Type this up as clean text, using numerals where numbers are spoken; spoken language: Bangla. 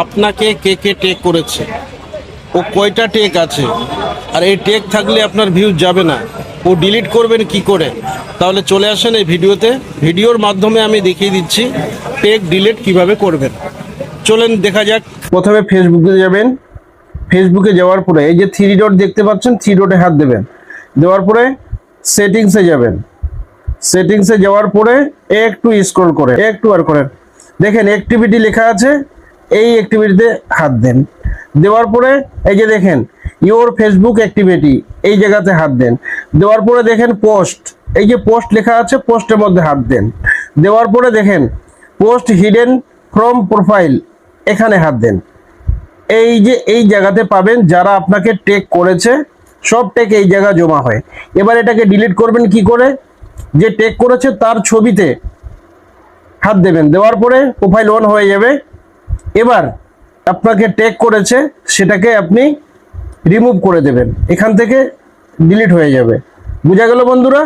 আপনাকে কে কে টেক করেছে, ও কয়টা টেক আছে, আর এই টেক থাকলে আপনার ভিউজ যাবে না, ও ডিলিট করবেন কি করে। তাহলে চলে আসেন এই ভিডিওতে, ভিডিওর মাধ্যমে আমি দেখিয়ে দিচ্ছি টেক ডিলিট কিভাবে করবেন। চলেন দেখা যাক। প্রথমে ফেসবুকে যাবেন, ফেসবুকে যাওয়ার পরে এই যে থ্রি ডট দেখতে পাচ্ছেন, থ্রি ডটে হাত দেবেন, দেওয়ার পরে সেটিংসে যাবেন, সেটিংসে যাওয়ার পরে একটু স্ক্রল করে একটু আর করেন, দেখেন অ্যাক্টিভিটি লেখা আছে, এই অ্যাক্টিভিটিতে হাত দেন, দেওয়ার পরে এই যে দেখেন ইওর ফেসবুক অ্যাক্টিভিটি, এই জায়গাতে হাত দেন, দেওয়ার পরে দেখেন পোস্ট, এই যে পোস্ট লেখা আছে পোস্টের মধ্যে হাত দেন, দেওয়ার পরে দেখেন পোস্ট হিডেন ফ্রম প্রোফাইল, এখানে হাত দেন। এই যে এই জায়গাতে পাবেন যারা আপনাকে টেক করেছে, সব টেক এই জায়গা জমা হয়। এবার এটাকে ডিলিট করবেন কি করে, যে টেক করেছে তার ছবিতে হাত দেবেন, দেওয়ার পরে প্রোফাইল অন হয়ে যাবে। এবার আপনাকে টেক করেছে সেটাকে আপনি রিমুভ করে দেবেন, এখান থেকে ডিলিট হয়ে যাবে। বুঝা গেল বন্ধুরা?